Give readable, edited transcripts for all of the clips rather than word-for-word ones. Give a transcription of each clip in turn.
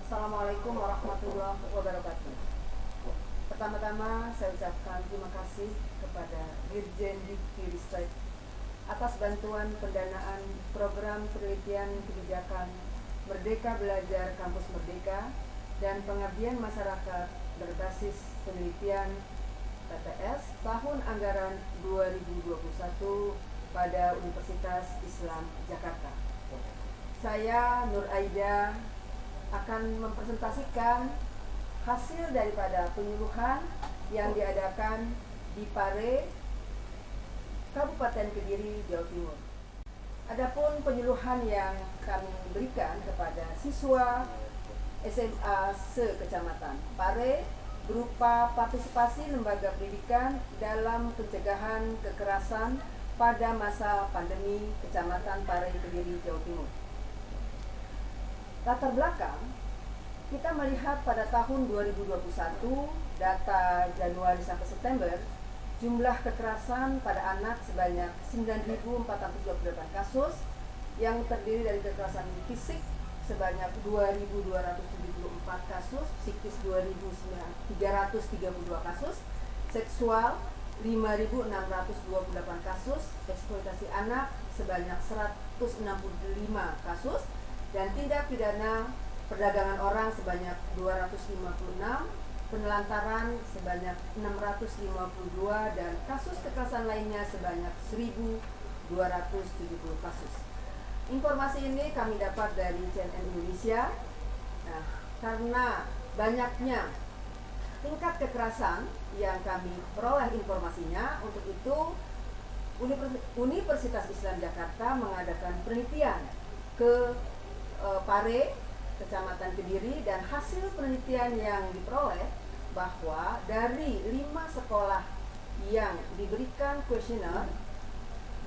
Assalamualaikum warahmatullahi wabarakatuh. Pertama-tama saya ucapkan terima kasih kepada Dirjen Dikti atas bantuan pendanaan program penelitian kebijakan Merdeka Belajar Kampus Merdeka dan pengabdian masyarakat berbasis penelitian PTS tahun anggaran 2021 pada Universitas Islam Jakarta. Saya Nur Aida akan mempresentasikan hasil daripada penyuluhan yang diadakan di Pare, Kabupaten Kediri, Jawa Timur. Adapun penyuluhan yang kami berikan kepada siswa SMA se-Kecamatan Pare berupa partisipasi lembaga pendidikan dalam pencegahan kekerasan pada masa pandemi Kecamatan Pare, Kediri, Jawa Timur. Latar belakang, kita melihat pada tahun 2021, data Januari sampai September, jumlah kekerasan pada anak sebanyak 9.428 kasus, yang terdiri dari kekerasan fisik sebanyak 2.274 kasus, psikis 2.332 kasus, seksual 5.628 kasus, eksploitasi anak sebanyak 165 kasus, dan tindak pidana perdagangan orang sebanyak 256, penelantaran sebanyak 652, dan kasus kekerasan lainnya sebanyak 1.270 kasus. Informasi ini kami dapat dari CNN Indonesia. Nah, karena banyaknya tingkat kekerasan yang kami peroleh informasinya, untuk itu Universitas Islam Jakarta mengadakan penelitian ke Pare, Kecamatan Kediri, dan hasil penelitian yang diperoleh bahwa dari 5 sekolah yang diberikan kuesioner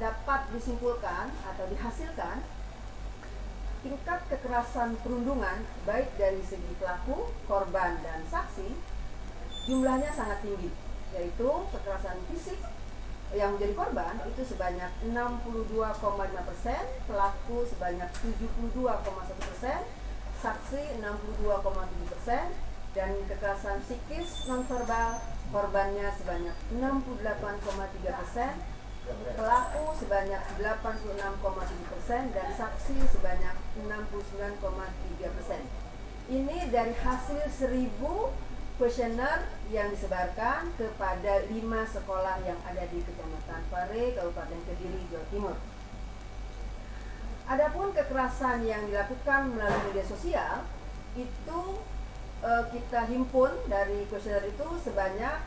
dapat disimpulkan atau dihasilkan tingkat kekerasan perundungan baik dari segi pelaku, korban, dan saksi jumlahnya sangat tinggi, yaitu kekerasan fisik yang menjadi korban itu sebanyak 62,5%, pelaku sebanyak 72,1%, saksi 62,7%, dan kekerasan psikis nonverbal korbannya sebanyak 68,3%, pelaku sebanyak 86,7%, dan saksi sebanyak 69,3%. Ini dari hasil 1.000 kuesioner yang disebarkan kepada 5 sekolah yang ada di Kecamatan Pare, Kabupaten Kediri, Jawa Timur. Adapun kekerasan yang dilakukan melalui media sosial itu kita himpun dari kuesioner itu sebanyak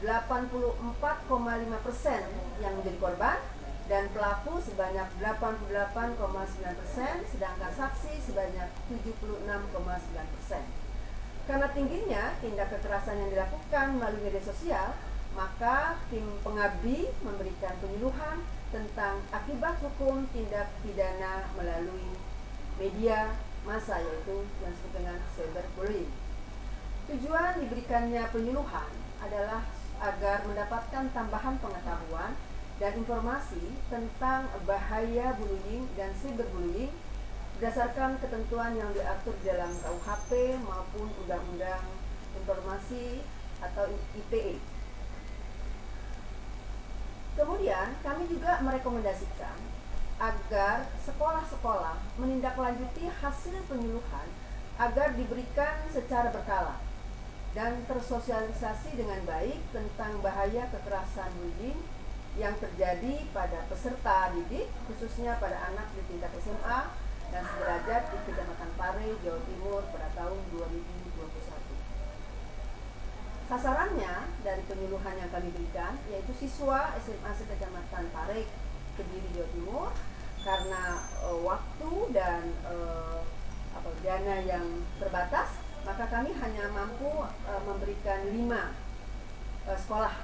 84,5% yang menjadi korban, dan pelaku sebanyak 88,9%, sedangkan saksi sebanyak 76,9%. Karena tingginya tindak kekerasan yang dilakukan melalui media sosial, maka tim pengabdi memberikan penyuluhan tentang akibat hukum tindak pidana melalui media massa, yaitu yang disebut dengan cyberbullying. Tujuan diberikannya penyuluhan adalah agar mendapatkan tambahan pengetahuan dan informasi tentang bahaya bullying dan cyberbullying berdasarkan ketentuan yang diatur dalam KUHP maupun Undang-Undang Informasi atau ITE. Kemudian kami juga merekomendasikan agar sekolah-sekolah menindaklanjuti hasil penyuluhan agar diberikan secara berkala dan tersosialisasi dengan baik tentang bahaya kekerasan bullying yang terjadi pada peserta didik, khususnya pada anak di tingkat SMA dan sederajat di Kecamatan Pare, Jawa Timur pada tahun 2021. Sasarannya dari penyuluhan yang kami berikan yaitu siswa SMA se-Kecamatan Pare, Kediri, Jawa Timur, karena waktu dan dana yang terbatas, maka kami hanya mampu memberikan 5 sekolah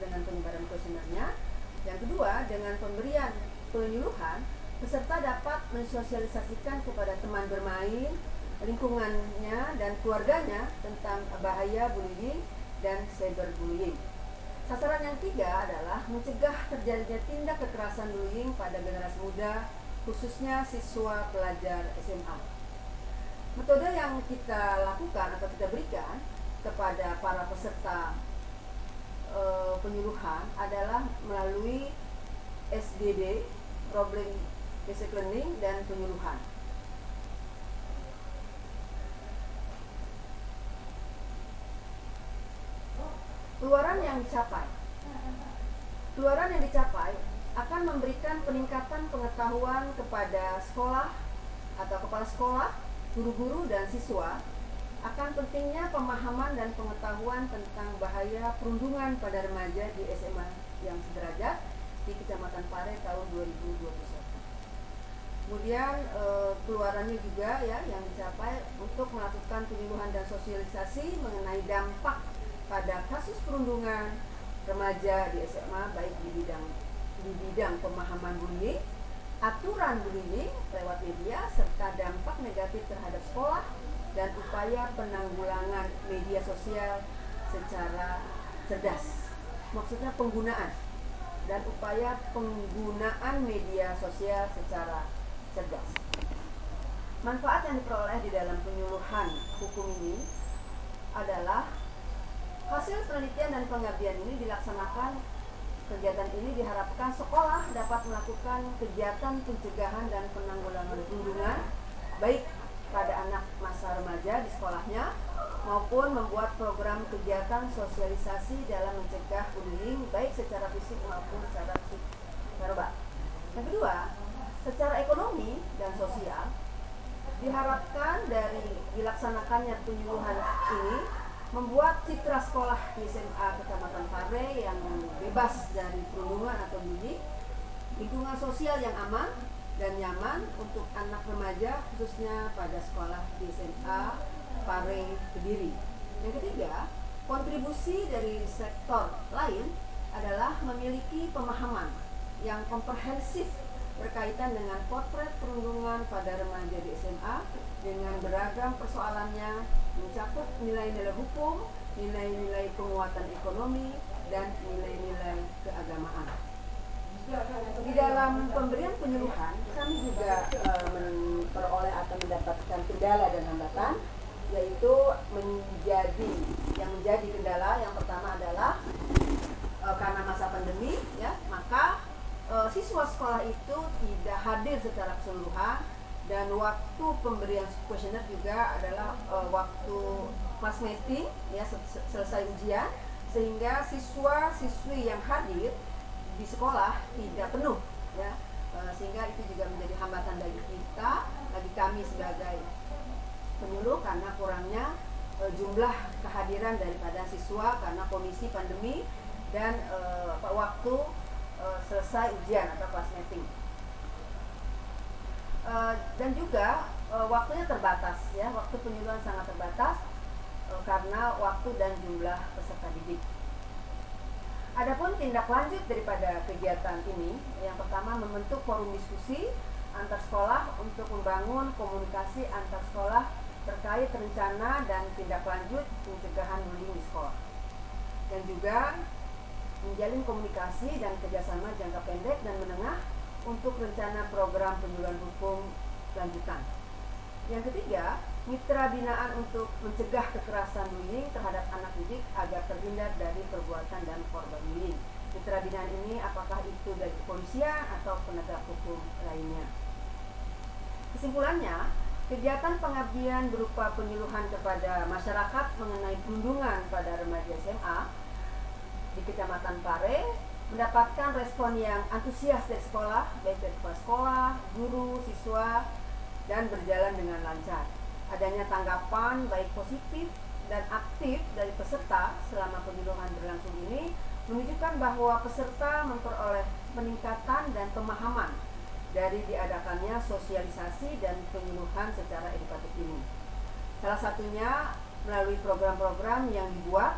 dengan penyebaran kuesionernya. Yang kedua, dengan pemberian penyuluhan, peserta dapat mensosialisasikan kepada teman bermain, lingkungannya, dan keluarganya tentang bahaya bullying dan cyberbullying. Sasaran yang ketiga adalah mencegah terjadinya tindak kekerasan bullying pada generasi muda, khususnya siswa pelajar SMA. Metode yang kita lakukan atau kita berikan kepada para peserta penyuluhan adalah melalui SBD, Problem Basic Learning, dan penyuluhan. Keluaran yang dicapai akan memberikan peningkatan pengetahuan kepada sekolah atau kepala sekolah, guru-guru, dan siswa akan pentingnya pemahaman dan pengetahuan tentang bahaya perundungan pada remaja di SMA yang sederajat di Kecamatan Pare tahun 2021. Kemudian keluarannya juga ya yang dicapai untuk melakukan penyuluhan dan sosialisasi mengenai dampak pada kasus perundungan remaja di SMA, baik di bidang pemahaman bullying, aturan bullying lewat media, serta dampak negatif terhadap sekolah dan upaya penanggulangan media sosial secara cerdas. Maksudnya penggunaan dan upaya penggunaan media sosial secara cerdas. Manfaat yang diperoleh di dalam penyuluhan hukum ini adalah hasil penelitian dan pengabdian ini dilaksanakan. Kegiatan ini diharapkan sekolah dapat melakukan kegiatan pencegahan dan penanggulangan perundungan baik pada anak masa remaja di sekolahnya maupun membuat program kegiatan sosialisasi dalam mencegah bullying baik secara fisik maupun secara verbal. Yang kedua, secara ekonomi dan sosial diharapkan dari dilaksanakannya penyuluhan ini membuat citra sekolah di SMA Kecamatan Pare yang bebas dari perundungan atau bullying, lingkungan sosial yang aman dan nyaman untuk anak remaja khususnya pada sekolah di SMA Pare Kediri. Yang ketiga, kontribusi dari sektor lain adalah memiliki pemahaman yang komprehensif berkaitan dengan potret perundungan pada remaja di SMA dengan beragam persoalannya, mencakup nilai-nilai hukum, nilai-nilai penguatan ekonomi, dan nilai-nilai keagamaan. Di dalam pemberian penyuluhan, kami juga memperoleh atau mendapatkan kendala dan hambatan, yaitu menjadi kendala yang pertama adalah karena masa pandemi, ya, maka siswa sekolah itu tidak hadir secara keseluruhan. Dan waktu pemberian kuesioner juga adalah waktu class meeting, ya, selesai ujian, sehingga siswa-siswi yang hadir di sekolah tidak penuh, ya, sehingga itu juga menjadi hambatan bagi kami sebagai penyuluh karena kurangnya jumlah kehadiran daripada siswa karena kondisi pandemi dan waktu selesai ujian atau class meeting. Dan juga waktunya terbatas, ya, waktu penyuluhan sangat terbatas karena waktu dan jumlah peserta didik. Adapun tindak lanjut daripada kegiatan ini, yang pertama membentuk forum diskusi antar sekolah untuk membangun komunikasi antar sekolah terkait rencana dan tindak lanjut pencegahan bullying di sekolah, dan juga menjalin komunikasi dan kerjasama jangka pendek dan menengah untuk rencana program penyuluhan hukum lanjutan. Yang ketiga, mitra binaan untuk mencegah kekerasan bullying terhadap anak didik agar terhindar dari perbuatan dan korban bullying. Mitra binaan ini apakah itu dari kepolisian atau penegak hukum lainnya. Kesimpulannya, kegiatan pengabdian berupa penyuluhan kepada masyarakat mengenai perundungan pada remaja SMA di Kecamatan Pare mendapatkan respon yang antusias dari sekolah, baik dari kepala sekolah, guru, siswa, dan berjalan dengan lancar. Adanya tanggapan baik positif dan aktif dari peserta selama penyuluhan berlangsung ini menunjukkan bahwa peserta memperoleh peningkatan dan pemahaman dari diadakannya sosialisasi dan penyuluhan secara edukatif ini. Salah satunya melalui program-program yang dibuat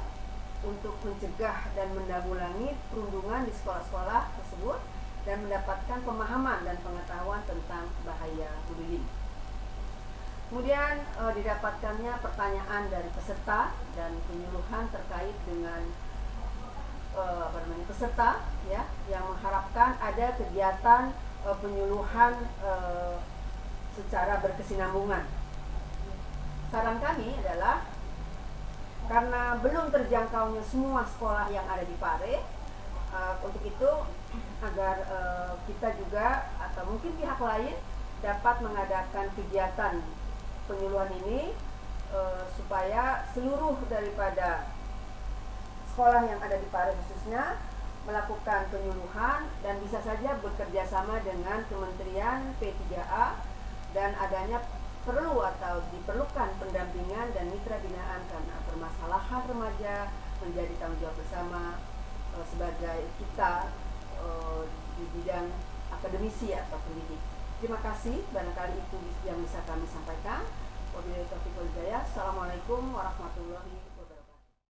untuk mencegah dan menanggulangi perundungan di sekolah-sekolah tersebut dan mendapatkan pemahaman dan pengetahuan tentang bahaya bullying. Kemudian didapatkannya pertanyaan dari peserta dan penyuluhan terkait dengan peserta, ya, yang mengharapkan ada kegiatan penyuluhan secara berkesinambungan. saran kami adalah karena belum terjangkaunya semua sekolah yang ada di Pare, untuk itu agar kita juga atau mungkin pihak lain dapat mengadakan kegiatan penyuluhan ini supaya seluruh daripada sekolah yang ada di Pare khususnya melakukan penyuluhan dan bisa saja bekerja sama dengan Kementerian P3A dan adanya perlu atau diperlukan pendampingan dan mitra binaan karena permasalahan remaja menjadi tanggung jawab bersama sebagai kita di bidang akademisi atau pendidik. Terima kasih, barangkali itu yang bisa kami sampaikan. Wabillahi taufiq wal hidayah. Assalamualaikum warahmatullahi wabarakatuh.